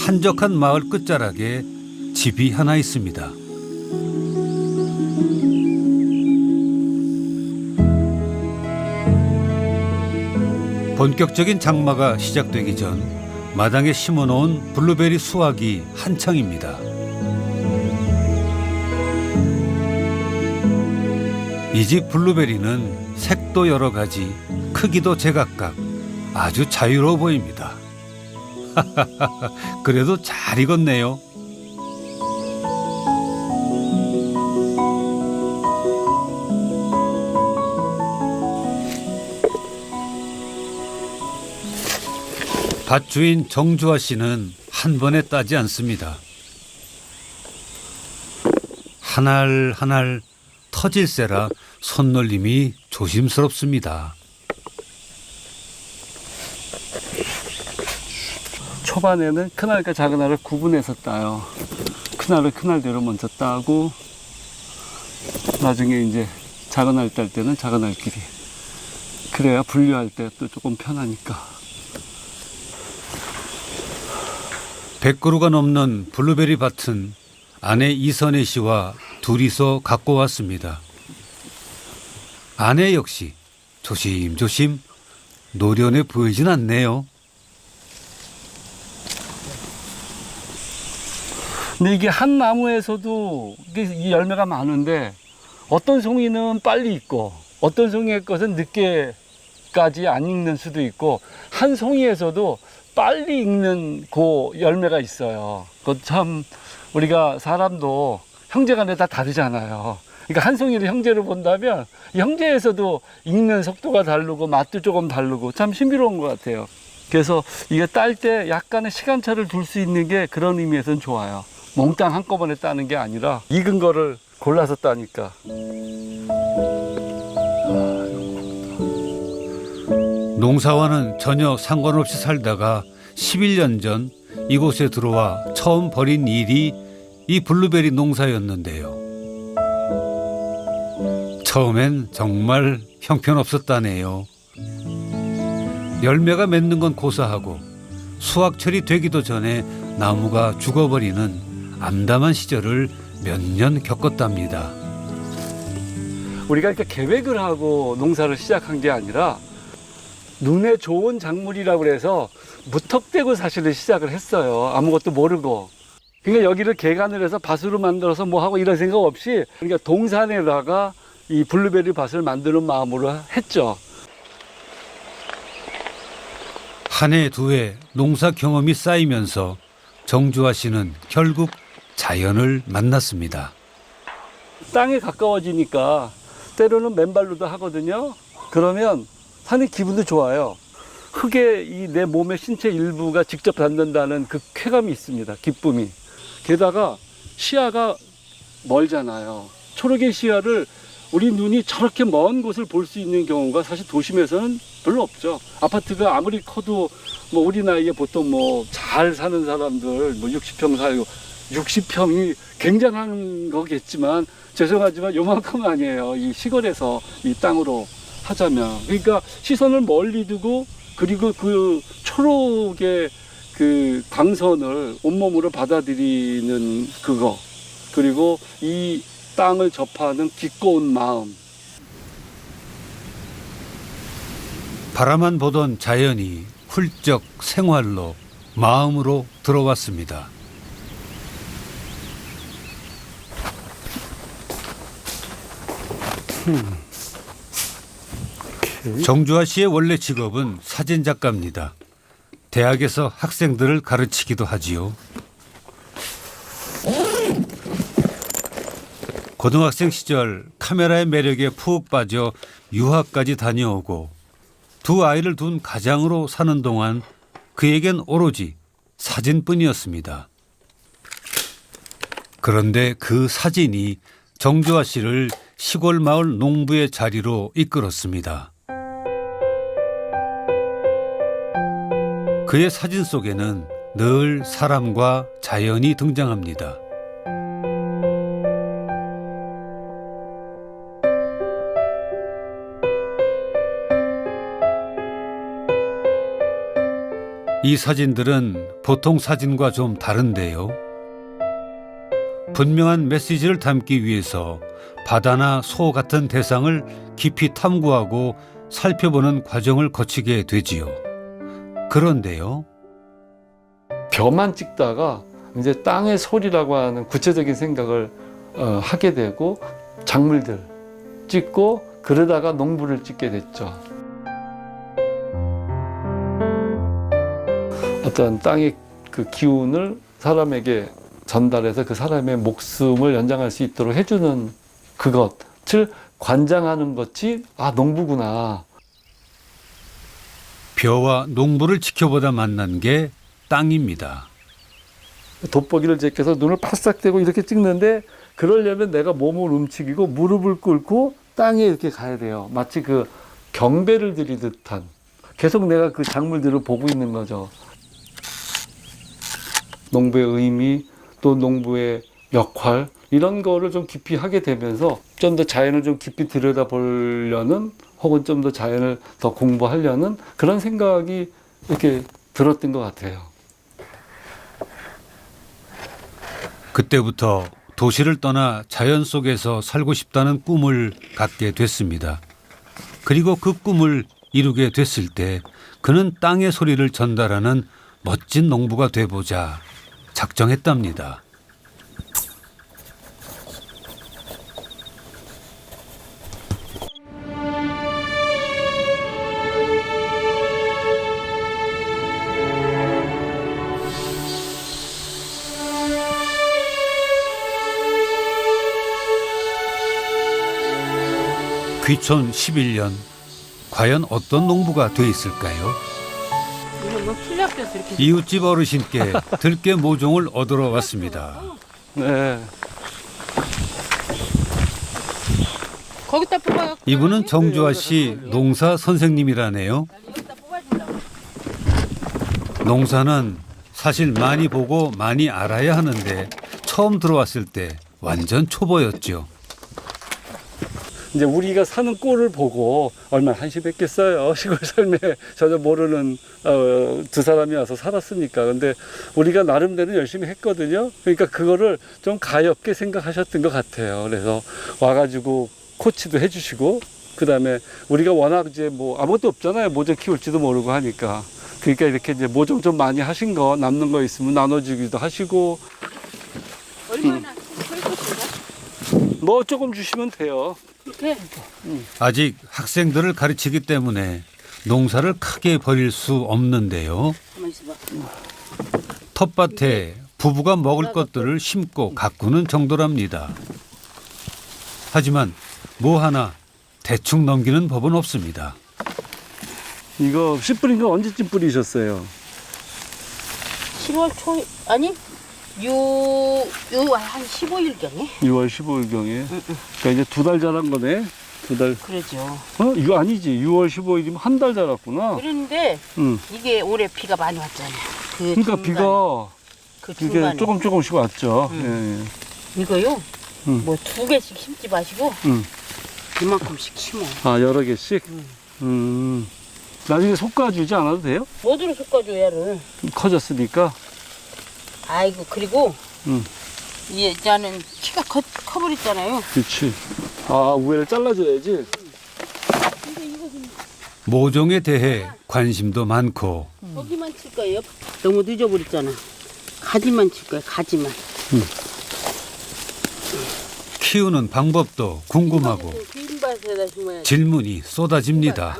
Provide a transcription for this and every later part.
한적한 마을 끝자락에 집이 하나 있습니다. 본격적인 장마가 시작되기 전 마당에 심어놓은 블루베리 수확이 한창입니다. 이 집 블루베리는 색도 여러 가지, 크기도 제각각, 아주 자유로워 보입니다. 그래도 잘 익었네요. 밭주인 정주아 씨는 한 번에 따지 않습니다. 한 알 한 알 터질세라 손놀림이 조심스럽습니다. 초반에는 큰알과 작은알을 구분해서 따요. 큰알을 큰알대로 먼저 따고 나중에 이제 작은알 딸 때는 작은알끼리. 그래야 분류할 때 또 조금 편하니까. 100그루가 넘는 블루베리 밭은 아내 이선혜 씨와 둘이서 갖고 왔습니다. 아내 역시 조심조심 노련해 보이진 않네요. 근데 이게 한 나무에서도 이 열매가 많은데 어떤 송이는 빨리 익고 어떤 송이의 것은 늦게까지 안 익는 수도 있고 한 송이에서도 빨리 익는 그 열매가 있어요. 그 참 우리가 사람도 형제간에 다 다르잖아요. 그러니까 한 송이를 형제로 본다면 이 형제에서도 익는 속도가 다르고 맛도 조금 다르고 참 신비로운 것 같아요. 그래서 이게 딸 때 약간의 시간차를 둘 수 있는 게 그런 의미에서는 좋아요. 몽땅 한꺼번에 따는 게 아니라 익은 거를 골라서 따니까. 농사와는 전혀 상관없이 살다가 11년 전 이곳에 들어와 처음 벌인 일이 이 블루베리 농사였는데요. 처음엔 정말 형편없었다네요. 열매가 맺는 건 고사하고 수확철이 되기도 전에 나무가 죽어버리는 암담한 시절을 몇 년 겪었답니다. 우리가 이렇게 계획을 하고 농사를 시작한 게 아니라 눈에 좋은 작물이라고 그래서 무턱대고 사실은 시작을 했어요. 아무것도 모르고. 그러니까 여기를 개간을 해서 밭으로 만들어서 뭐 하고 이런 생각 없이 그러니까 동산에다가 이 블루베리 밭을 만드는 마음으로 했죠. 한 해 두 해 농사 경험이 쌓이면서 정주아 씨는 결국 자연을 만났습니다. 땅에 가까워지니까 때로는 맨발로도 하거든요. 그러면 사는 기분도 좋아요. 흙에 이 내 몸의 신체 일부가 직접 닿는다는 그 쾌감이 있습니다. 기쁨이. 게다가 시야가 멀잖아요. 초록의 시야를 우리 눈이 저렇게 먼 곳을 볼 수 있는 경우가 사실 도심에서는 별로 없죠. 아파트가 아무리 커도 뭐 우리 나이에 보통 뭐 잘 사는 사람들 뭐 60평 살고 60평이 굉장한 거겠지만 죄송하지만 요만큼 아니에요. 이 시골에서 이 땅으로 하자면. 그러니까 시선을 멀리 두고 그리고 그 초록의 그 광선을 온몸으로 받아들이는 그거, 그리고 이 땅을 접하는 기꺼운 마음. 바라만 보던 자연이 훌쩍 생활로 마음으로 들어왔습니다. 정주아 씨의 원래 직업은 사진작가입니다. 대학에서 학생들을 가르치기도 하지요. 고등학생 시절 카메라의 매력에 푹 빠져 유학까지 다녀오고 두 아이를 둔 가장으로 사는 동안 그에겐 오로지 사진뿐이었습니다. 그런데 그 사진이 정주아 씨를 시골 마을 농부의 자리로 이끌었습니다. 그의 사진 속에는 늘 사람과 자연이 등장합니다. 이 사진들은 보통 사진과 좀 다른데요. 분명한 메시지를 담기 위해서 바다나 소 같은 대상을 깊이 탐구하고 살펴보는 과정을 거치게 되지요. 그런데요. 벼만 찍다가 이제 땅의 소리라고 하는 구체적인 생각을 하게 되고 작물들 찍고 그러다가 농부를 찍게 됐죠. 어떤 땅의 그 기운을 사람에게 전달해서 그 사람의 목숨을 연장할 수 있도록 해주는 그것을 관장하는 것이 농부구나. 벼와 농부를 지켜보다 만난 게 땅입니다. 돋보기를 제껴서 눈을 바싹 떼고 이렇게 찍는데 그러려면 내가 몸을 움직이고 무릎을 꿇고 땅에 이렇게 가야 돼요. 마치 그 경배를 드리듯한 계속 내가 그 작물들을 보고 있는 거죠. 농부의 의미 또 농부의 역할 이런 거를 좀 깊이 하게 되면서 좀 더 자연을 좀 깊이 들여다보려는 혹은 좀 더 자연을 더 공부하려는 그런 생각이 이렇게 들었던 것 같아요. 그때부터 도시를 떠나 자연 속에서 살고 싶다는 꿈을 갖게 됐습니다. 그리고 그 꿈을 이루게 됐을 때 그는 땅의 소리를 전달하는 멋진 농부가 돼보자 작정했답니다. 귀촌 11년, 과연 어떤 농부가 돼 있을까요? 이거 뭐 풀약돼서 이렇게 이웃집 어르신께 들깨 모종을 얻으러 왔습니다. 네. 거기다 뽑아요. 이분은 정주아 씨 농사 선생님이라네요. 여기다 뽑아준다고. 농사는 사실 많이 보고 많이 알아야 하는데 처음 들어왔을 때 완전 초보였죠. 이제 우리가 사는 꼴을 보고 얼마나 한심했겠어요. 시골 삶에 전혀 모르는 두 사람이 와서 살았으니까. 근데 우리가 나름대로 열심히 했거든요. 그러니까 그거를 좀 가엽게 생각하셨던 것 같아요. 그래서 와가지고 코치도 해주시고 그다음에 우리가 워낙 이제 뭐 아무것도 없잖아요. 모종 키울지도 모르고 하니까. 그러니까 이렇게 이제 모종 좀 많이 하신 거 남는 거 있으면 나눠주기도 하시고 얼마나 끓고 뭐 조금 주시면 돼요. 이렇게 아직 학생들을 가르치기 때문에 농사를 크게 벌일 수 없는데요. 가만 있어봐. 텃밭에 부부가 먹을 것들을 심고 가꾸는 정도랍니다. 하지만 뭐 하나 대충 넘기는 법은 없습니다. 이거 씨 뿌린 거 언제쯤 뿌리셨어요? 7월 초 아니 요한 15일경에 6월 15일경에. 그러니까 이제 2달 자란 거네. 2달. 그러죠. 이거 아니지. 6월 15일이면 한 달 자랐구나. 그런데 응. 이게 올해 비가 많이 왔잖아요. 그러니까 비가 그 이게 중간에 조금씩 왔죠. 이거요. 응. 뭐 2개씩 심지 마시고 응. 이만큼씩 심어. 여러 개씩? 나중에 솎아주지 않아도 돼요? 어디로 솎아줘 얘를. 커졌으니까. 아이고 그리고 응. 얘는 키가 커버렸잖아요. 그렇지. 우에를 잘라줘야지. 모종에 대해 관심도 많고 거기만 칠 거예요. 너무 늦어버렸잖아. 가지만 칠 거예요. 가지만. 키우는 방법도 궁금하고 빈 밭에다 심어야지. 질문이 쏟아집니다.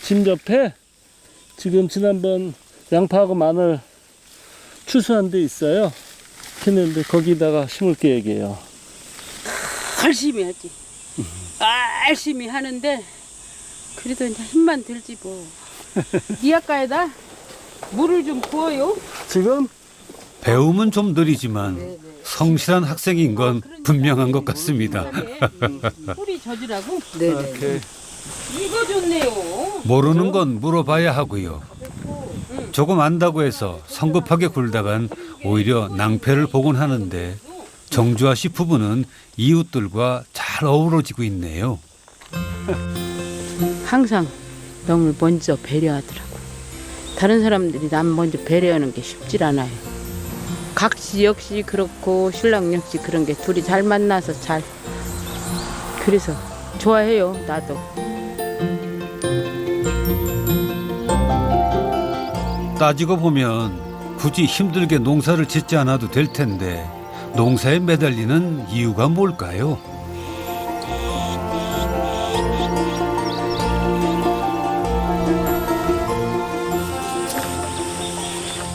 짐 옆에 지금 지난번 양파하고 마늘 추수한 데 있어요. 했는데 거기다가 심을 계획이에요. 열심히 하지. 열심히 하는데 그래도 이제 힘만 들지 뭐. 이 아까에다 물을 좀 부어요. 지금 배움은 좀 느리지만 성실한 학생인 건 분명한 것 같습니다. 뿌리 젖으라고? 이렇게 이거 좋네요. 모르는 건 물어봐야 하고요. 조금 안다고 해서 성급하게 굴다간 오히려 낭패를 보곤 하는데 정주아 씨 부부는 이웃들과 잘 어우러지고 있네요. 항상 너무 먼저 배려하더라고. 다른 사람들이 남 먼저 배려하는 게 쉽질 않아요. 각시 역시 그렇고 신랑 역시 그런 게 둘이 잘 만나서 잘 그래서 좋아해요. 나도. 따지고 보면 굳이 힘들게 농사를 짓지 않아도 될 텐데 농사에 매달리는 이유가 뭘까요?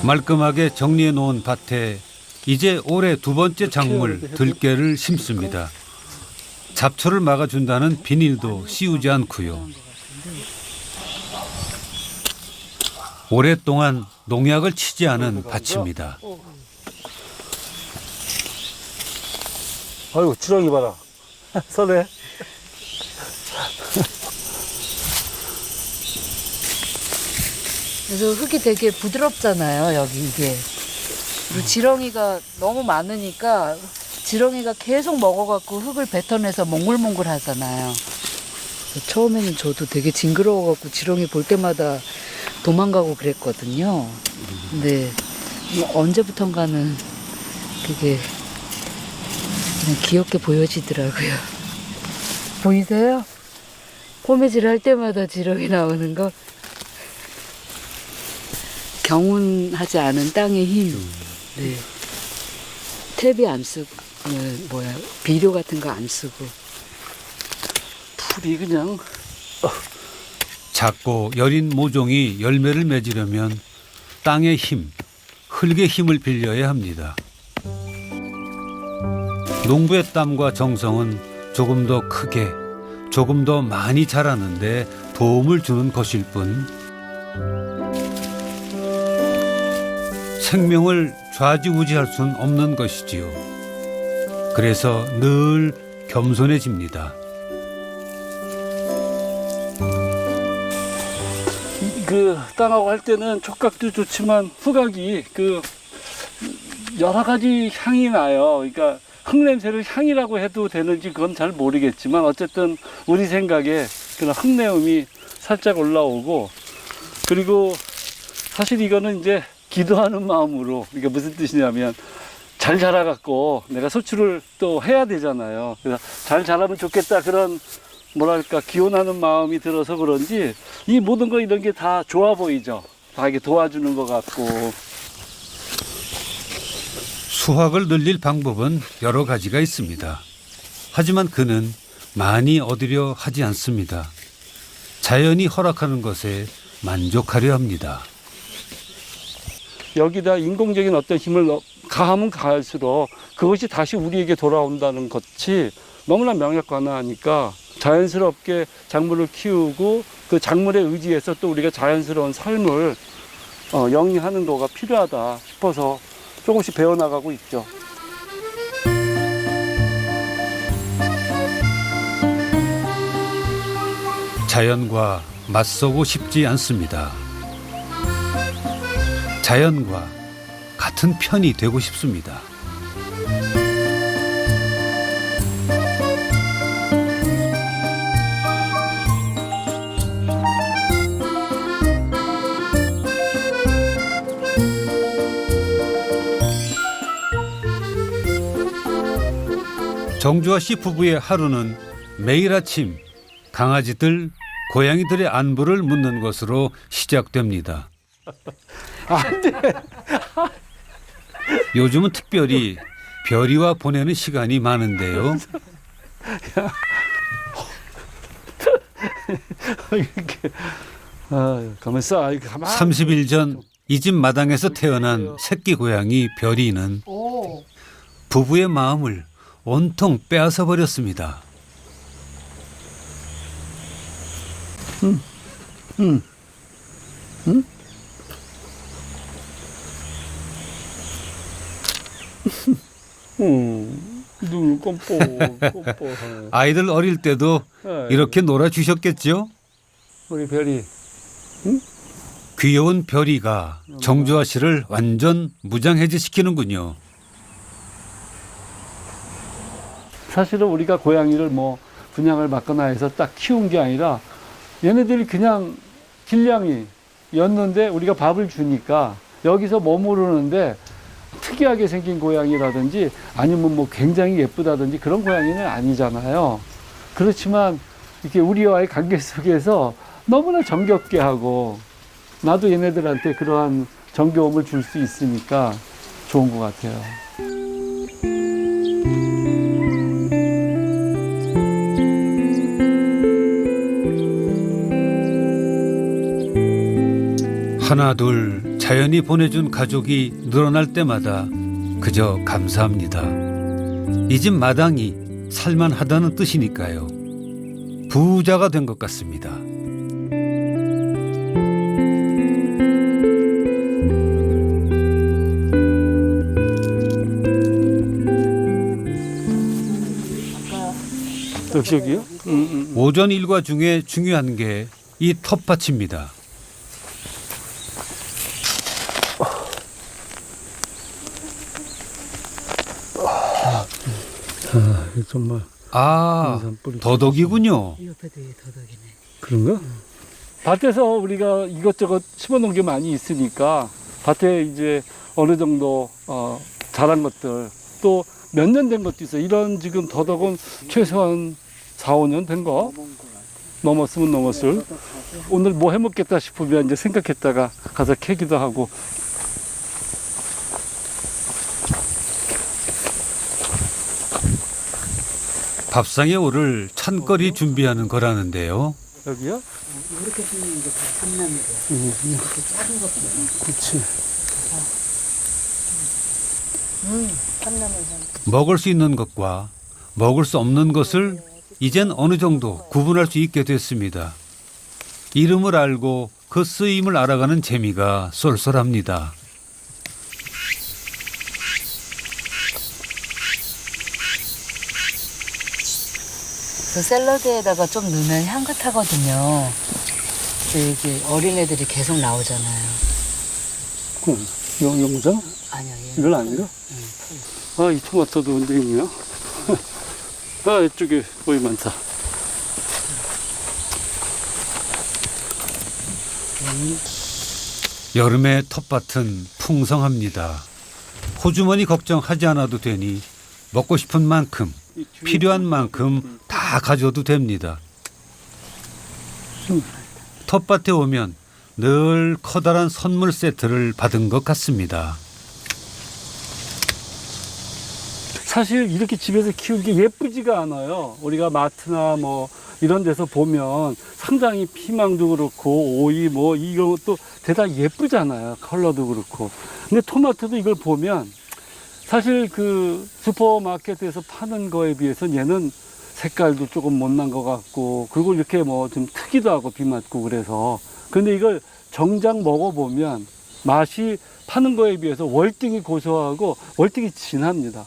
말끔하게 정리해 놓은 밭에 이제 올해 두 번째 작물 들깨를 심습니다. 잡초를 막아준다는 비닐도 씌우지 않고요. 오랫동안 농약을 치지 않은 밭입니다. 아이고, 지렁이 봐라. 서네. 그래서 흙이 되게 부드럽잖아요, 여기 이게. 그리고 지렁이가 너무 많으니까 지렁이가 계속 먹어갖고 흙을 뱉어내서 몽글몽글 하잖아요. 처음에는 저도 되게 징그러워갖고 지렁이 볼 때마다 도망가고 그랬거든요. 근데 뭐 언제부턴가는 그게 그냥 귀엽게 보여지더라고요. 보이세요? 포매질 할 때마다 지렁이 나오는 거. 경운하지 않은 땅의 힘. 네. 탭이 안 쓰고, 비료 같은 거 안 쓰고. 풀이 그냥. 작고 여린 모종이 열매를 맺으려면 땅의 힘, 흙의 힘을 빌려야 합니다. 농부의 땀과 정성은 조금 더 크게, 조금 더 많이 자라는데 도움을 주는 것일 뿐 생명을 좌지우지할 수는 없는 것이지요. 그래서 늘 겸손해집니다. 그 땅하고 할 때는 촉각도 좋지만 후각이 그 여러 가지 향이 나요. 그러니까 흙냄새를 향이라고 해도 되는지 그건 잘 모르겠지만 어쨌든 우리 생각에 그런 흙내음이 살짝 올라오고, 그리고 사실 이거는 이제 기도하는 마음으로, 이게 무슨 뜻이냐면 잘 자라갖고 내가 소출을 또 해야 되잖아요. 그래서 잘 자라면 좋겠다, 그런 뭐랄까 기원하는 마음이 들어서 그런지 이 모든 거 이런 게 다 좋아 보이죠. 다 이게 도와주는 것 같고. 수확을 늘릴 방법은 여러 가지가 있습니다. 하지만 그는 많이 얻으려 하지 않습니다. 자연이 허락하는 것에 만족하려 합니다. 여기다 인공적인 어떤 힘을 가하면 가할수록 그것이 다시 우리에게 돌아온다는 것이 너무나 명확하니까 자연스럽게 작물을 키우고 그 작물에 의지해서 또 우리가 자연스러운 삶을 영위하는 거가 필요하다 싶어서 조금씩 배워나가고 있죠. 자연과 맞서고 싶지 않습니다. 자연과 같은 편이 되고 싶습니다. 정주아 씨 부부의 하루는 매일 아침 강아지들, 고양이들의 안부를 묻는 것으로 시작됩니다. 요즘은 특별히 별이와 보내는 시간이 많은데요. 이렇게 가만 있어. 가만. 30일 전 이 집 마당에서 태어난 새끼 고양이 별이는 부부의 마음을 온통 빼앗아 버렸습니다. 눈 꼼뽀. 아이들 어릴 때도 이렇게 놀아주셨겠죠? 우리 별이. 귀여운 별이가 정주아 씨를 완전 무장해제시키는군요. 사실은 우리가 고양이를 뭐 분양을 받거나 해서 딱 키운 게 아니라 얘네들이 그냥 길냥이 고양이였는데 우리가 밥을 주니까 여기서 머무르는데 특이하게 생긴 고양이라든지 아니면 뭐 굉장히 예쁘다든지 그런 고양이는 아니잖아요. 그렇지만 이렇게 우리와의 관계 속에서 너무나 정겹게 하고 나도 얘네들한테 그러한 정겨움을 줄 수 있으니까 좋은 것 같아요. 하나 둘 자연이 보내준 가족이 늘어날 때마다 그저 감사합니다. 이 집 마당이 살만하다는 뜻이니까요. 부자가 된 것 같습니다. 역시 여기요? 오전 일과 중에 중요한 게 이 텃밭입니다. 정말 더덕이군요. 옆에도 더덕이네. 그런가? 밭에서 우리가 이것저것 심어놓은 게 많이 있으니까 밭에 이제 어느 정도 자란 것들 또 몇 년 된 것도 있어요. 이런 지금 더덕은 최소한 4, 5년 된 거. 넘었으면 넘었을. 오늘 뭐 해먹겠다 싶으면 이제 생각했다가 가서 캐기도 하고. 밥상에 오를 찬거리 준비하는 거라는데요. 여기요? 이렇게 생긴 게 다 참나물이야. 이렇게 작은 것보다. 그렇지. 참나물. 먹을 수 있는 것과 먹을 수 없는 것을 이젠 어느 정도 구분할 수 있게 됐습니다. 이름을 알고 그 쓰임을 알아가는 재미가 쏠쏠합니다. 그 샐러드에다가 좀 넣으면 향긋하거든요. 근데 이게 어린애들이 계속 나오잖아요. 영장? 아니요. 얘는 이건 아니라? 아, 이 토마토도 언제 있냐? 아, 이쪽에 거의 많다. 여름의 텃밭은 풍성합니다. 호주머니 걱정하지 않아도 되니 먹고 싶은 만큼 필요한 만큼 다 가져도 됩니다. 텃밭에 오면 늘 커다란 선물 세트를 받은 것 같습니다. 사실 이렇게 집에서 키우기 예쁘지가 않아요. 우리가 마트나 뭐 이런 데서 보면 상당히 피망도 그렇고 오이 뭐 이런 것도 대단히 예쁘잖아요. 컬러도 그렇고. 근데 토마토도 이걸 보면 사실 그 슈퍼마켓에서 파는 거에 비해서는 얘는 색깔도 조금 못난 것 같고 그리고 이렇게 뭐 좀 트기도 하고 비 맞고 그래서 근데 이걸 정작 먹어보면 맛이 파는 거에 비해서 월등히 고소하고 월등히 진합니다.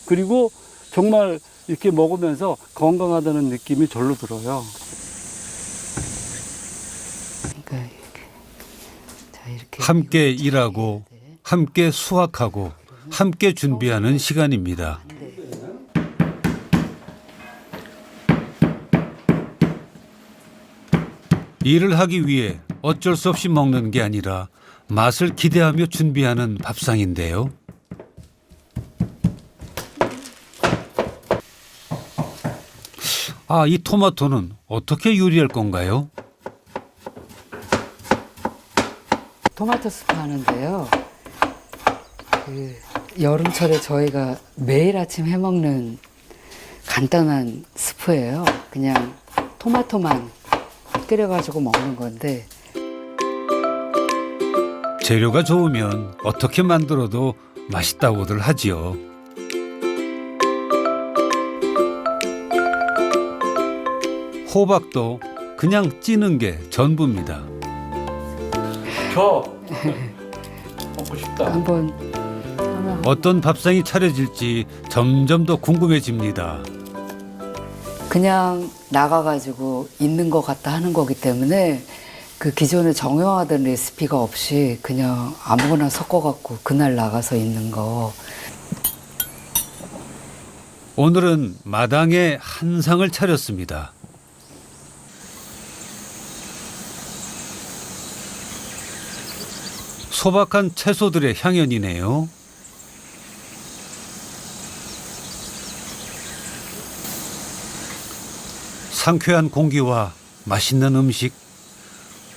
그리고 정말 이렇게 먹으면서 건강하다는 느낌이 절로 들어요. 그러니까 이렇게. 자, 이렇게 함께 일하고 함께 수확하고 함께 준비하는 시간입니다. 일을 하기 위해 어쩔 수 없이 먹는 게 아니라 맛을 기대하며 준비하는 밥상인데요. 아, 이 토마토는 어떻게 요리할 건가요? 토마토 수프 하는데요. 그 여름철에 저희가 매일 아침 해먹는 간단한 스프예요. 그냥 토마토만 끓여가지고 먹는 건데 재료가 좋으면 어떻게 만들어도 맛있다고들 하지요. 호박도 그냥 찌는 게 전부입니다. 먹고 싶다. 한번 어떤 밥상이 차려질지 점점 더 궁금해집니다. 그냥 나가가지고 있는 것 같다 하는 거기 때문에 그 기존에 정형화된 레시피가 없이 그냥 아무거나 섞어갖고 그날 나가서 있는 거. 오늘은 마당에 한 상을 차렸습니다. 소박한 채소들의 향연이네요. 상쾌한 공기와 맛있는 음식,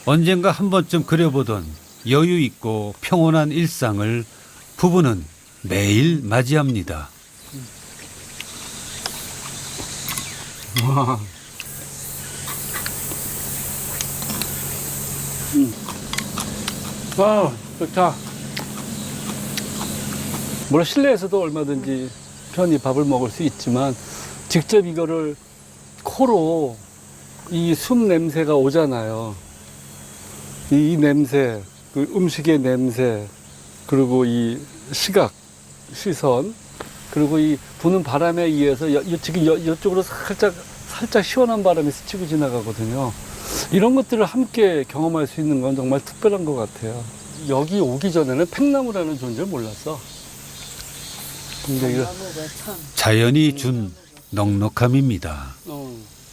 언젠가 한 번쯤 그려보던 여유 있고 평온한 일상을 부부는 매일 맞이합니다. 와, 좋다. 물론 실내에서도 얼마든지 편히 밥을 먹을 수 있지만 직접 이거를 코로 이 숨 냄새가 오잖아요. 이 냄새, 그 음식의 냄새, 그리고 이 시각, 시선, 그리고 이 부는 바람에 의해서 지금 이쪽으로 살짝 시원한 바람이 스치고 지나가거든요. 이런 것들을 함께 경험할 수 있는 건 정말 특별한 것 같아요. 여기 오기 전에는 팽나무라는 존재를 몰랐어. 근데 이거 자연이 준 넉넉함입니다.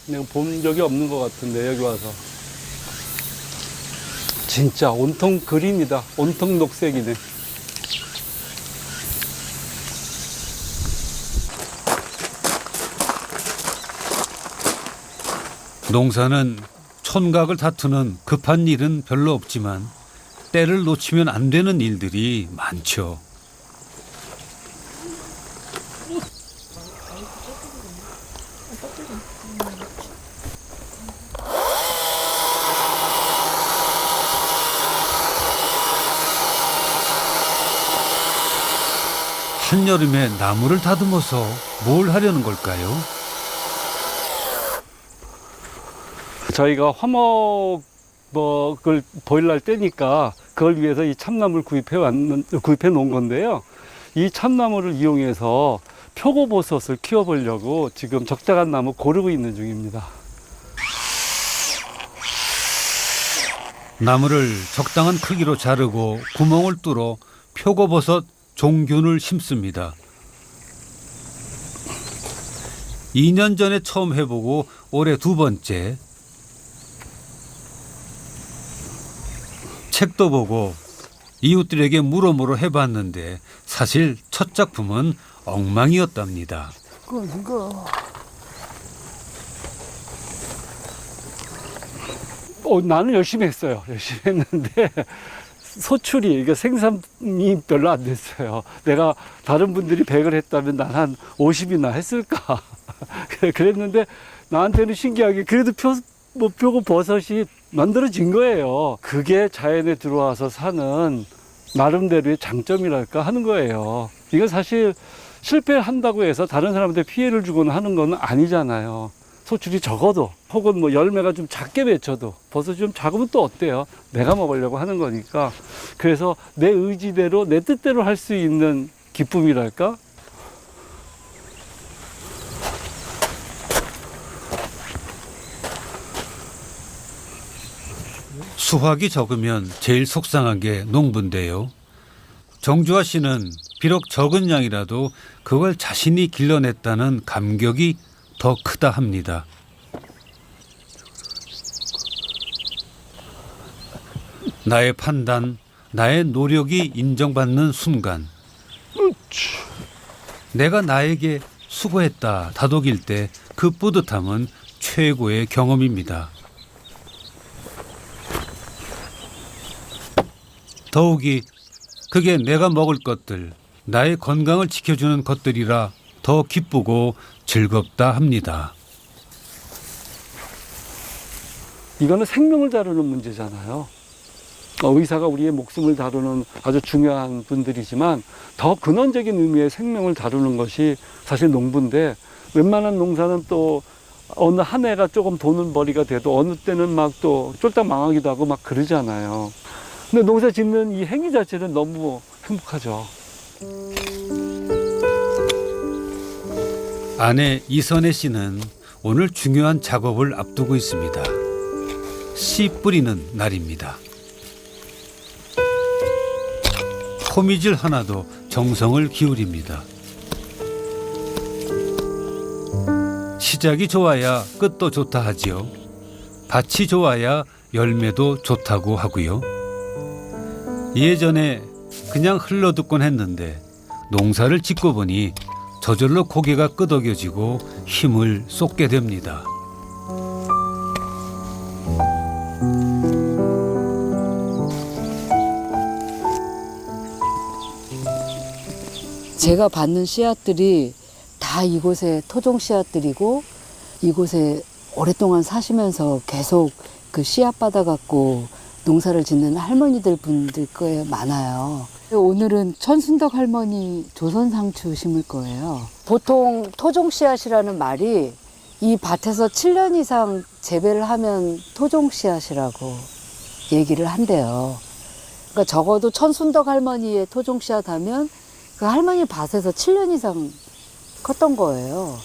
내가 본 적이 없는 것 같은데 여기 와서 진짜 온통 그림이다. 온통 녹색이네. 농사는 촌각을 다투는 급한 일은 별로 없지만 때를 놓치면 안 되는 일들이 많죠. 한여름에 나무를 다듬어서 뭘 하려는 걸까요? 저희가 화목을 보일날 때니까 그걸 위해서 이 참나무를 구입해 놓은 건데요. 이 참나무를 이용해서 표고버섯을 키워보려고 지금 적당한 나무 고르고 있는 중입니다. 나무를 적당한 크기로 자르고 구멍을 뚫어 표고버섯 종균을 심습니다. 2년 전에 처음 해보고 올해 2번째. 책도 보고 이웃들에게 물어물어 해봤는데 사실 첫 작품은 엉망이었답니다. 나는 열심히 했어요. 열심히 했는데 소출이, 그러니까 생산이 별로 안 됐어요. 내가 다른 분들이 100을 했다면 난 한 50이나 했을까. 그랬는데 나한테는 신기하게 그래도 표고 버섯이 만들어진 거예요. 그게 자연에 들어와서 사는 나름대로의 장점이랄까 하는 거예요. 이건 사실 실패한다고 해서 다른 사람한테 피해를 주거나 하는 건 아니잖아요. 소출이 적어도 혹은 뭐 열매가 좀 작게 맺혀도 버섯이 좀 작으면 또 어때요? 내가 먹으려고 하는 거니까. 그래서 내 의지대로 내 뜻대로 할 수 있는 기쁨이랄까? 수확이 적으면 제일 속상한 게 농부인데요. 정주아 씨는 비록 적은 양이라도 그걸 자신이 길러냈다는 감격이 더 크다 합니다. 나의 판단, 나의 노력이 인정받는 순간, 내가 나에게 수고했다 다독일 때 그 뿌듯함은 최고의 경험입니다. 더욱이 그게 내가 먹을 것들, 나의 건강을 지켜주는 것들이라 더 기쁘고 즐겁다 합니다. 이거는 생명을 다루는 문제잖아요. 의사가 우리의 목숨을 다루는 아주 중요한 분들이지만 더 근원적인 의미의 생명을 다루는 것이 사실 농부인데, 웬만한 농사는 또 어느 한 해가 조금 도는 벌이가 돼도 어느 때는 막 또 쫄딱 망하기도 하고 막 그러잖아요. 근데 농사 짓는 이 행위 자체는 너무 행복하죠. 아내 이선혜 씨는 오늘 중요한 작업을 앞두고 있습니다. 씨 뿌리는 날입니다. 호미질 하나도 정성을 기울입니다. 시작이 좋아야 끝도 좋다 하지요. 밭이 좋아야 열매도 좋다고 하고요. 예전에 그냥 흘러듣곤 했는데 농사를 짓고 보니 저절로 고개가 끄덕여지고 힘을 쏟게 됩니다. 제가 받는 씨앗들이 다 이곳의 토종 씨앗들이고 이곳에 오랫동안 사시면서 계속 그 씨앗 받아갖고 농사를 짓는 할머니들 분들 거에 많아요. 오늘은 천순덕 할머니 조선 상추 심을 거예요. 보통 토종 씨앗이라는 말이 이 밭에서 7년 이상 재배를 하면 토종 씨앗이라고 얘기를 한대요. 그러니까 적어도 천순덕 할머니의 토종 씨앗 하면 그 할머니 밭에서 7년 이상 컸던 거예요.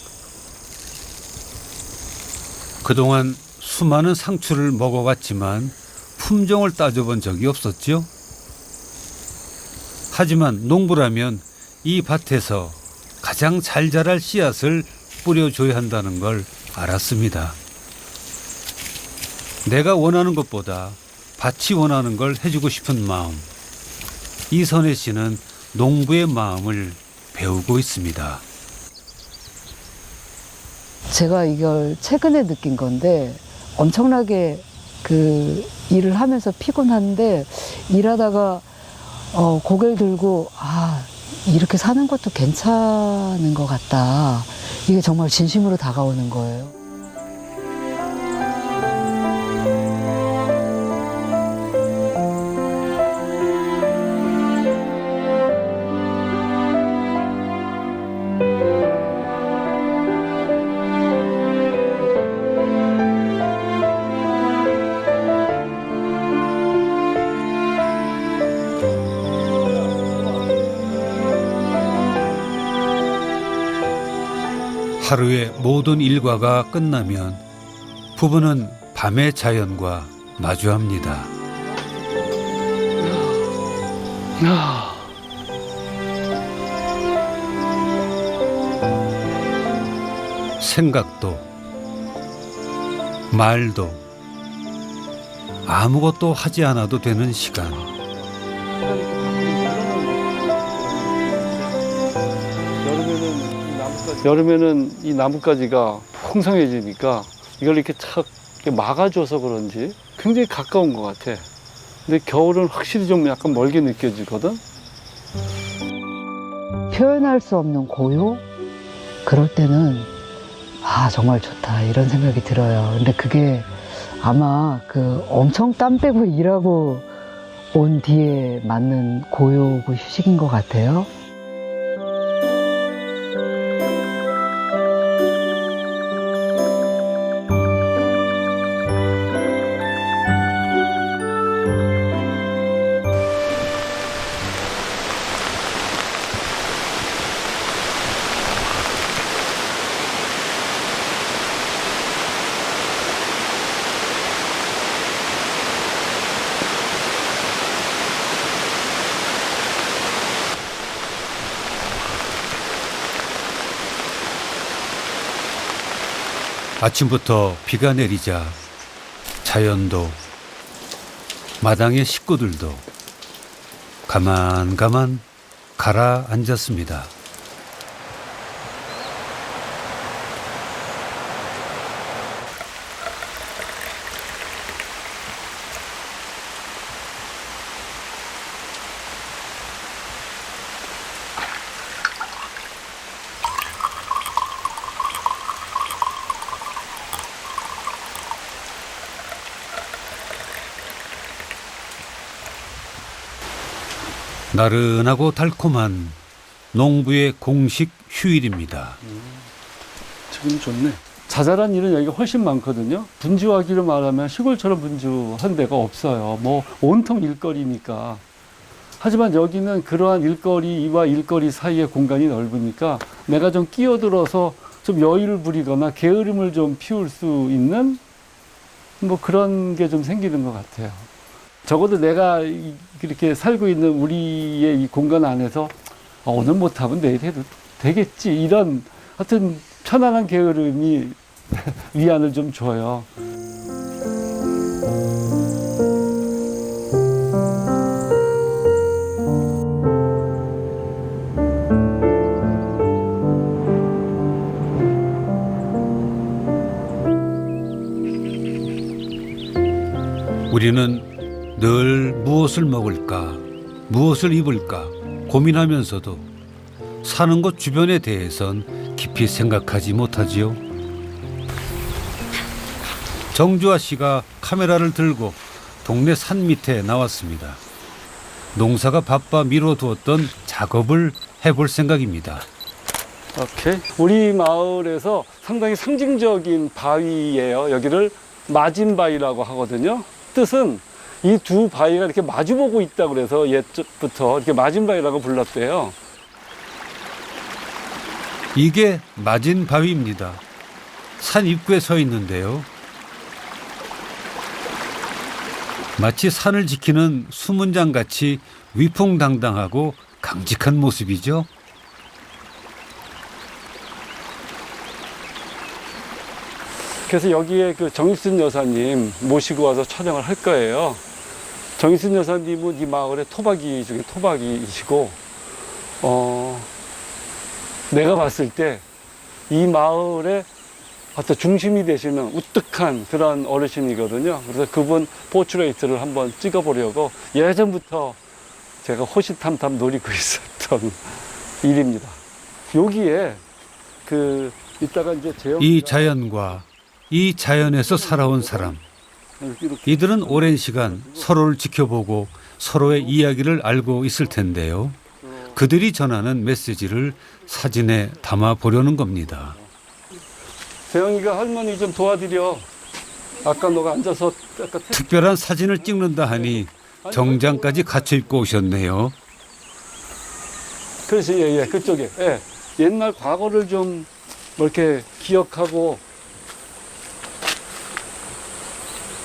그동안 수많은 상추를 먹어왔지만 품종을 따져본 적이 없었죠. 하지만 농부라면 이 밭에서 가장 잘 자랄 씨앗을 뿌려줘야 한다는 걸 알았습니다. 내가 원하는 것보다 밭이 원하는 걸 해주고 싶은 마음. 이선혜 씨는 농부의 마음을 배우고 있습니다. 제가 이걸 최근에 느낀 건데 엄청나게 그 일을 하면서 피곤한데 일하다가 고개를 들고 이렇게 사는 것도 괜찮은 것 같다. 이게 정말 진심으로 다가오는 거예요. 하루의 모든 일과가 끝나면 부부는 밤의 자연과 마주합니다. 생각도 말도 아무것도 하지 않아도 되는 시간. 여름에는 이 나뭇가지가 풍성해지니까 이걸 이렇게 착 막아줘서 그런지 굉장히 가까운 것 같아. 근데 겨울은 확실히 좀 약간 멀게 느껴지거든. 표현할 수 없는 고요? 그럴 때는 정말 좋다 이런 생각이 들어요. 근데 그게 아마 그 엄청 땀 빼고 일하고 온 뒤에 맞는 고요고 휴식인 것 같아요. 아침부터 비가 내리자 자연도 마당의 식구들도 가만가만 가라앉았습니다. 나른하고 달콤한 농부의 공식 휴일입니다. 지금 좋네. 자잘한 일은 여기가 훨씬 많거든요. 분주하기를 말하면 시골처럼 분주한 데가 없어요. 뭐 온통 일거리니까. 하지만 여기는 그러한 일거리와 일거리 사이의 공간이 넓으니까 내가 좀 끼어들어서 좀 여유를 부리거나 게으름을 좀 피울 수 있는 뭐 그런 게 좀 생기는 것 같아요. 적어도 내가 이렇게 살고 있는 우리의 이 공간 안에서 오늘 못하면 내일 해도 되겠지. 이런 하여튼 편안한 게으름이 위안을 좀 줘요. 우리는 늘 무엇을 먹을까, 무엇을 입을까 고민하면서도 사는 곳 주변에 대해선 깊이 생각하지 못하지요. 정주아 씨가 카메라를 들고 동네 산 밑에 나왔습니다. 농사가 바빠 미뤄두었던 작업을 해볼 생각입니다. 오케이. 우리 마을에서 상당히 상징적인 바위예요. 여기를 마진바위라고 하거든요. 뜻은 이 두 바위가 이렇게 마주보고 있다고 그래서 옛부터 이렇게 마진바위라고 불렀대요. 이게 마진바위입니다. 산 입구에 서 있는데요. 마치 산을 지키는 수문장같이 위풍당당하고 강직한 모습이죠. 그래서 여기에 그 정익순 여사님 모시고 와서 촬영을 할 거예요. 정익순 여사님은 이 마을의 토박이 중에 토박이시고, 내가 봤을 때 이 마을의 어떤 중심이 되시는 우뚝한 그런 어르신이거든요. 그래서 그분 포트레이트를 한번 찍어보려고 예전부터 제가 호시탐탐 노리고 있었던 일입니다. 여기에 이따가 이제 이 자연과 이 자연에서 살아온 사람, 이들은 오랜 시간 서로를 지켜보고 서로의 이야기를 알고 있을 텐데요. 그들이 전하는 메시지를 사진에 담아 보려는 겁니다. 재영이가 할머니 좀 도와드려. 아까 너가 앉아서 특별한 사진을 찍는다 하니 정장까지 갖춰 입고 오셨네요. 그렇지, 예, 그쪽에. 예. 옛날 과거를 좀 뭐 이렇게 기억하고.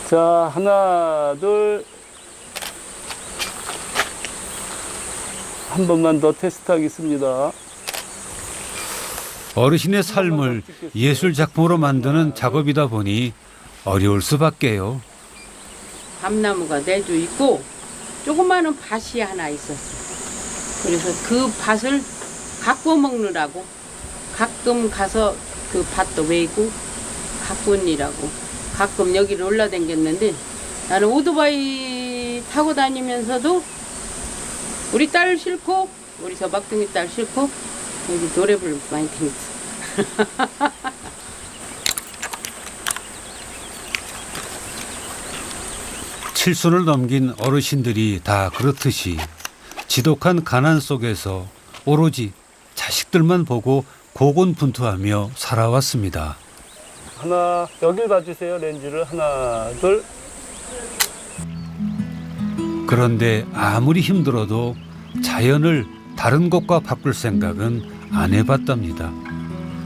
자, 하나, 둘. 한 번만 더 테스트하겠습니다. 어르신의 삶을 예술 작품으로 만드는 작업이다 보니 어려울 수밖에요. 밤나무가 내주 있고 조그마한 밭이 하나 있었어. 그래서 그 밭을 갖고 먹느라고 가끔 가서 그 밭도 메고 가꾼이라고 가끔 여기를 올라다녔는데, 나는 오토바이 타고 다니면서도 우리 딸 싫고 우리 저 막둥이 딸 싫고 여기 노래 부르면서 많이 다녔어. 칠순을 넘긴 어르신들이 다 그렇듯이 지독한 가난 속에서 오로지 자식들만 보고 고군분투하며 살아왔습니다. 하나, 여길 봐주세요. 렌즈를. 하나, 둘. 그런데 아무리 힘들어도 자연을 다른 곳과 바꿀 생각은 안 해봤답니다.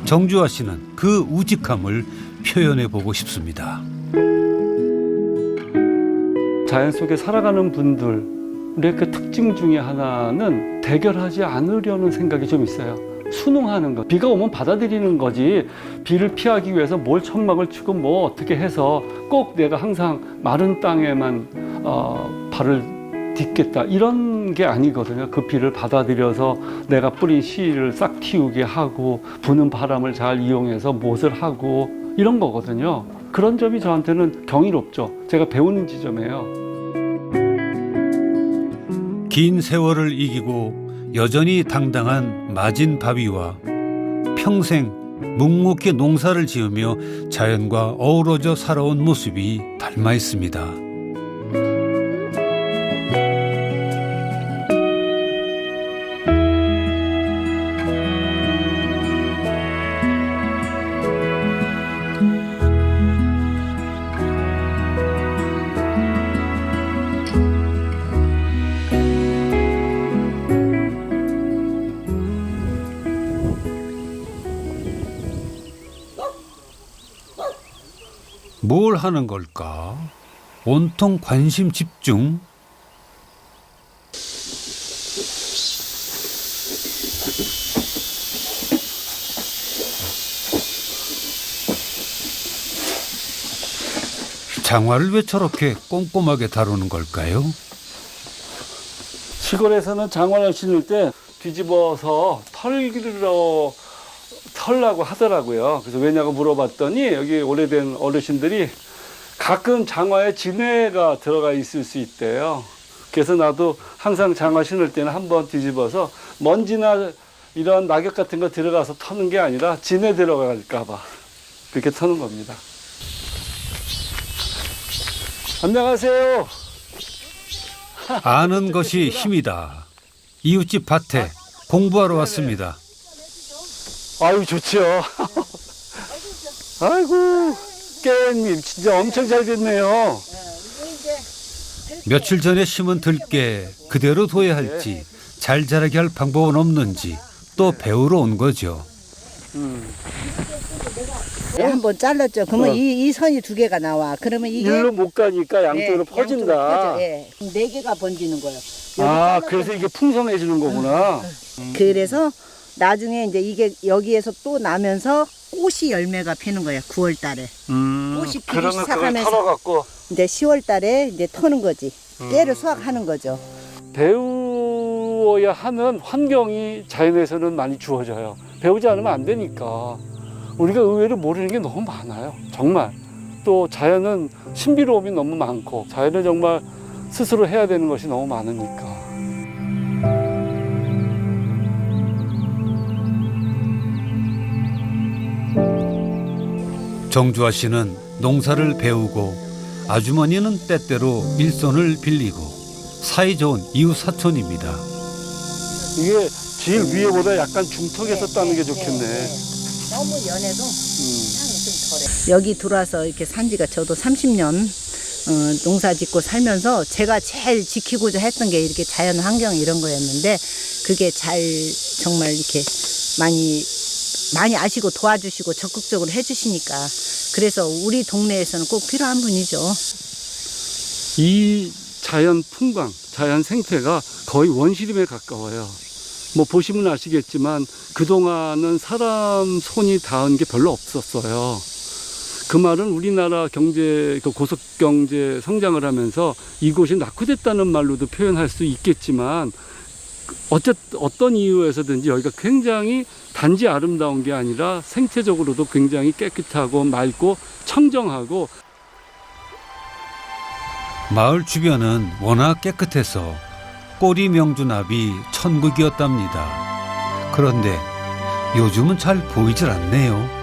정주아 씨는 그 우직함을 표현해 보고 싶습니다. 자연 속에 살아가는 분들의 그 특징 중에 하나는 대결하지 않으려는 생각이 좀 있어요. 순응하는 것. 비가 오면 받아들이는 거지, 비를 피하기 위해서 뭘 천막을 치고 뭐 어떻게 해서 꼭 내가 항상 마른 땅에만 발을 딛겠다, 이런 게 아니거든요. 그 비를 받아들여서 내가 뿌린 씨를 싹 틔우게 하고 부는 바람을 잘 이용해서 못을 하고 이런 거거든요. 그런 점이 저한테는 경이롭죠. 제가 배우는 지점이에요. 긴 세월을 이기고 여전히 당당한 마진바위와 평생 묵묵히 농사를 지으며 자연과 어우러져 살아온 모습이 닮아 있습니다. 뭘 하는 걸까? 온통 관심 집중. 장화를 왜 저렇게 꼼꼼하게 다루는 걸까요? 시골에서는 장화를 신을 때 뒤집어서 털라고 하더라고요. 그래서 왜냐고 물어봤더니 여기 오래된 어르신들이 가끔 장화에 진해가 들어가 있을 수 있대요. 그래서 나도 항상 장화 신을 때는 한번 뒤집어서 먼지나 이런 낙엽 같은 거 들어가서 터는 게 아니라 진해 들어갈까 봐 그렇게 터는 겁니다. 안녕하세요. 아는 것이 힘이다. 이웃집 밭에 공부하러 왔습니다. 아유, 좋죠. 아이고, 깨님 진짜 엄청 잘 됐네요. 며칠 전에 심은 들깨 그대로 둬야 할지 잘 자라게 할 방법은 없는지 또 배우러 온 거죠. 한번 잘랐죠. 그러면 이 선이 두 개가 나와. 그러면 이게 일로 못 가니까 양쪽으로 예, 퍼진다. 양쪽으로 퍼져. 예. 네 개가 번지는 거예요. 아, 그래서 이게 풍성해지는 거구나. 그래서 나중에 이제 이게 여기에서 또 나면서 꽃이 열매가 피는 거예요. 9월 달에. 꽃이 피기 그러면 그걸 시작하면서 털어갖고 이제 10월 달에 이제 터는 거지. 깨를 수확하는 거죠. 배우어야 하는 환경이 자연에서는 많이 주어져요. 배우지 않으면 안 되니까. 우리가 의외로 모르는 게 너무 많아요. 정말. 또 자연은 신비로움이 너무 많고 자연은 정말 스스로 해야 되는 것이 너무 많으니까. 정주아 씨는 농사를 배우고 아주머니는 때때로 일손을 빌리고 사이좋은 이웃 사촌입니다. 이게 제일 위에보다 약간 중턱에서 따는 게 좋겠네. 너무 연해도 향이 좀 덜해. 여기 들어와서 이렇게 산 지가 저도 30년 농사 짓고 살면서 제가 제일 지키고자 했던 게 이렇게 자연 환경 이런 거였는데 그게 잘 정말 이렇게 많이 아시고 도와주시고 적극적으로 해주시니까 그래서 우리 동네에서는 꼭 필요한 분이죠. 이 자연 풍광, 자연 생태가 거의 원시림에 가까워요. 뭐 보시면 아시겠지만 그동안은 사람 손이 닿은 게 별로 없었어요. 그 말은 우리나라 경제, 그 고속 경제 성장을 하면서 이곳이 낙후됐다는 말로도 표현할 수 있겠지만 어떤 이유에서든지 여기가 굉장히 단지 아름다운 게 아니라 생태적으로도 굉장히 깨끗하고 맑고 청정하고 마을 주변은 워낙 깨끗해서 꼬리명주나비 천국이었답니다. 그런데 요즘은 잘 보이질 않네요.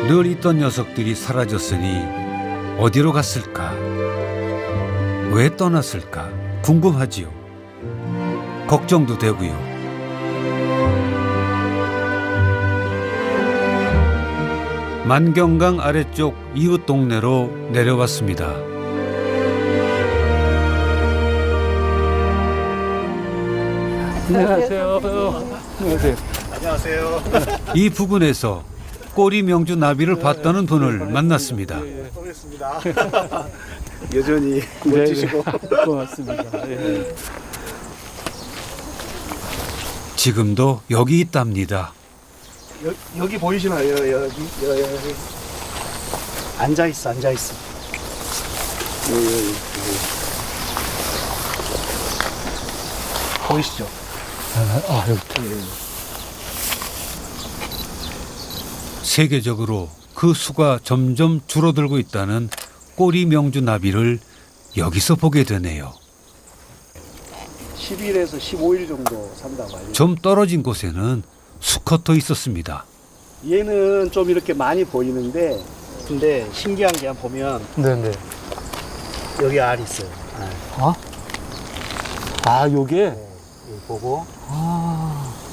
늘 있던 녀석들이 사라졌으니 어디로 갔을까? 왜 떠났을까? 궁금하지요. 걱정도 되고요. 만경강 아래쪽 이웃 동네로 내려왔습니다. 안녕하세요. 안녕하세요. 안녕하세요. 이 부근에서 꼬리명주 나비를 봤다는 분을 만났습니다. 반갑습니다. 여전히 멋지시고. 고맙습니다. 예. 지금도 여기 있답니다. 여기 보이시나요? 여기. 앉아 있어. 여기. 보이시죠? 아, 여기 있다. 세계적으로 그 수가 점점 줄어들고 있다는 꼬리명주 나비를 여기서 보게 되네요. 10일에서 15일 정도 산다고 알려요. 좀 떨어진 곳에는 수컷도 있었습니다. 얘는 좀 이렇게 많이 보이는데, 근데 신기한 게 보면 네네. 여기 알 있어요. 알. 아, 요게? 여기 보고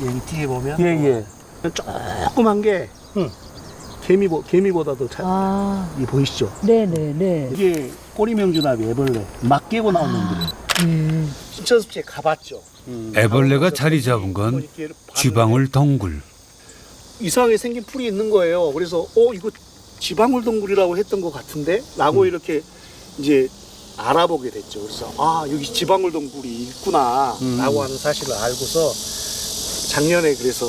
여기 뒤에 보면 예. 조그만 게 개미보다도 이 보이시죠? 네네네. 이게 꼬리명주나비 애벌레 막 깨고 나온 놈들이에요. 신천숲지에 가봤죠. 애벌레가 자리 잡은 건 이렇게 쥐방울 덩굴. 이상하게 생긴 풀이 있는 거예요. 그래서 이거 쥐방울 동굴이라고 했던 것 같은데 라고 이렇게 이제 알아보게 됐죠. 그래서 여기 쥐방울 동굴이 있구나 라고 하는 사실을 알고서 작년에 그래서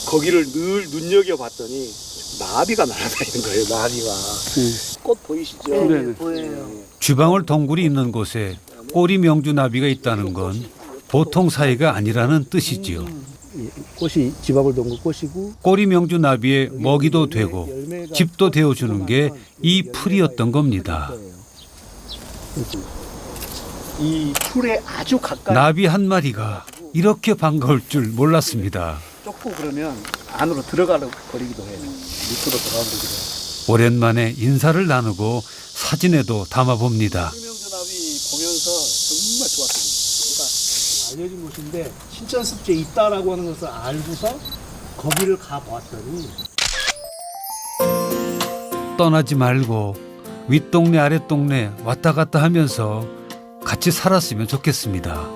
거기를 늘 눈여겨봤더니 나비가 날아다니는 거예요. 나비가 꽃 보이시죠? 네네. 보여요. 쥐방울 덩굴이 있는 곳에 꼬리 명주나비가 있다는 건 보통 사이가 아니라는 뜻이지요. 이 꽃이 지방울 동굴 꽃이고 꼬리 명주나비의 먹이도 되고 집도 되어주는 게 이 풀이었던 겁니다. 이 풀에 아주 가까이 나비 한 마리가 이렇게 반가울 줄 몰랐습니다. 쫓고 그러면 안으로 들어가 버리기도 해요. 밑으로 들어가 버리기도 해요. 오랜만에 인사를 나누고 사진에도 담아봅니다. 명주나비 보면서 정말 좋았거든요. 알려진 곳인데 신천습지에 있다라고 하는 것을 알고서 거기를 가보았더니 떠나지 말고 윗동네 아랫동네 왔다 갔다 하면서 같이 살았으면 좋겠습니다.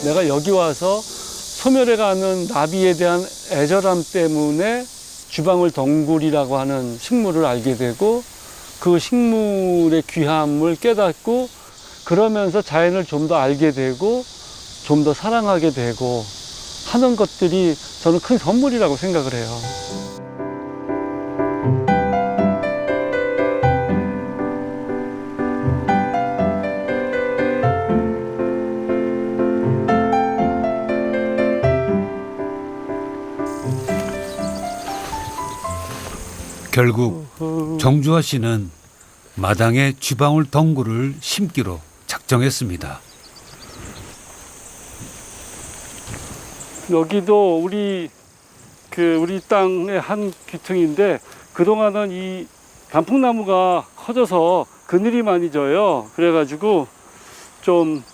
내가 여기 와서 소멸해가는 나비에 대한 애절함 때문에 쥐방울 덩굴이라고 하는 식물을 알게 되고 그 식물의 귀함을 깨닫고 그러면서 자연을 좀 더 알게 되고 좀 더 사랑하게 되고 하는 것들이 저는 큰 선물이라고 생각을 해요. 결국 정주화 씨는 마당에 쥐방울 덩굴을 심기로 작정했습니다. 여기도 우리 땅의 한 귀퉁인데 그동안은 이 단풍나무가 커져서 그늘이 많이 져요. 그래가지고 좀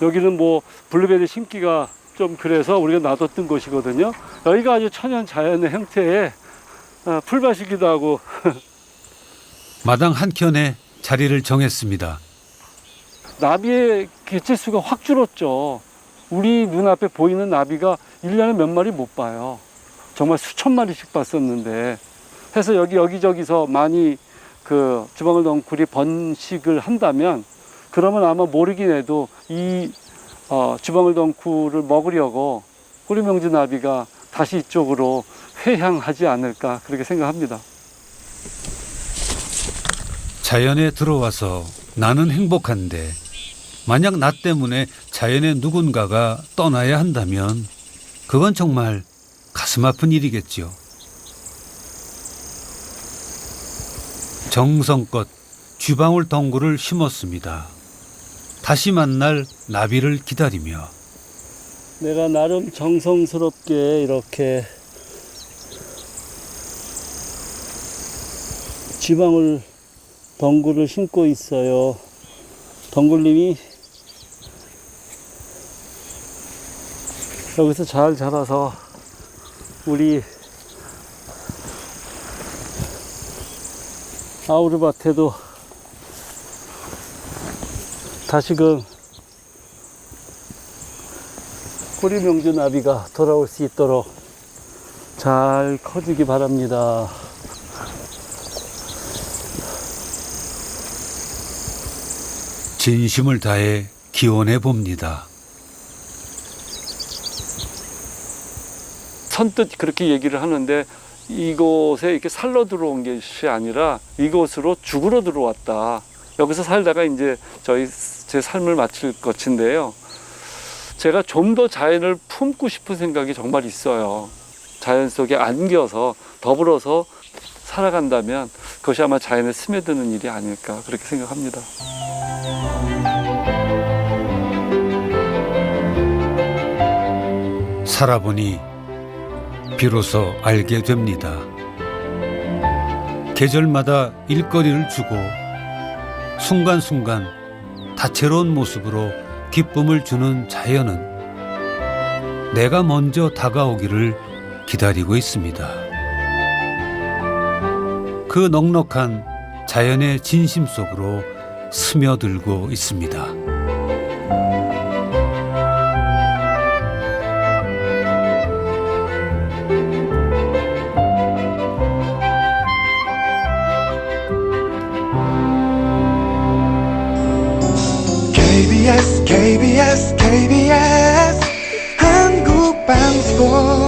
여기는 뭐 블루베리 심기가 좀 그래서 우리가 놔뒀던 곳이거든요. 여기가 아주 천연 자연의 형태의 풀밭이기도 하고 마당 한켠에 자리를 정했습니다. 나비의 개체수가 확 줄었죠. 우리 눈앞에 보이는 나비가 1년에 몇 마리 못 봐요. 정말 수천 마리씩 봤었는데 해서 여기저기서 많이 그 쥐방울 덩굴이 번식을 한다면 그러면 아마 모르긴 해도 이 쥐방울 덩굴을 먹으려고 꼬리명주 나비가 다시 이쪽으로 회향하지 않을까 그렇게 생각합니다. 자연에 들어와서 나는 행복한데 만약 나 때문에 자연의 누군가가 떠나야 한다면 그건 정말 가슴 아픈 일이겠지요. 정성껏 쥐방울 덩굴을 심었습니다. 다시 만날 나비를 기다리며 내가 나름 정성스럽게 이렇게 쥐방울 덩굴을 심고 있어요. 덩굴님이 여기서 잘 자라서 우리 아우르밭에도 다시금 꼬리명주 나비가 돌아올 수 있도록 잘 커지기 바랍니다. 진심을 다해 기원해 봅니다. 선뜻 그렇게 얘기를 하는데 이곳에 이렇게 살러 들어온 것이 아니라 이곳으로 죽으러 들어왔다. 여기서 살다가 이제 제 삶을 마칠 것인데요. 제가 좀 더 자연을 품고 싶은 생각이 정말 있어요. 자연 속에 안겨서 더불어서 살아간다면 그것이 아마 자연에 스며드는 일이 아닐까 그렇게 생각합니다. 살아보니 비로소 알게 됩니다. 계절마다 일거리를 주고 순간순간 다채로운 모습으로 기쁨을 주는 자연은 내가 먼저 다가오기를 기다리고 있습니다. 그 넉넉한 자연의 진심 속으로 스며들고 있습니다. KBS KBS KBS 한국방송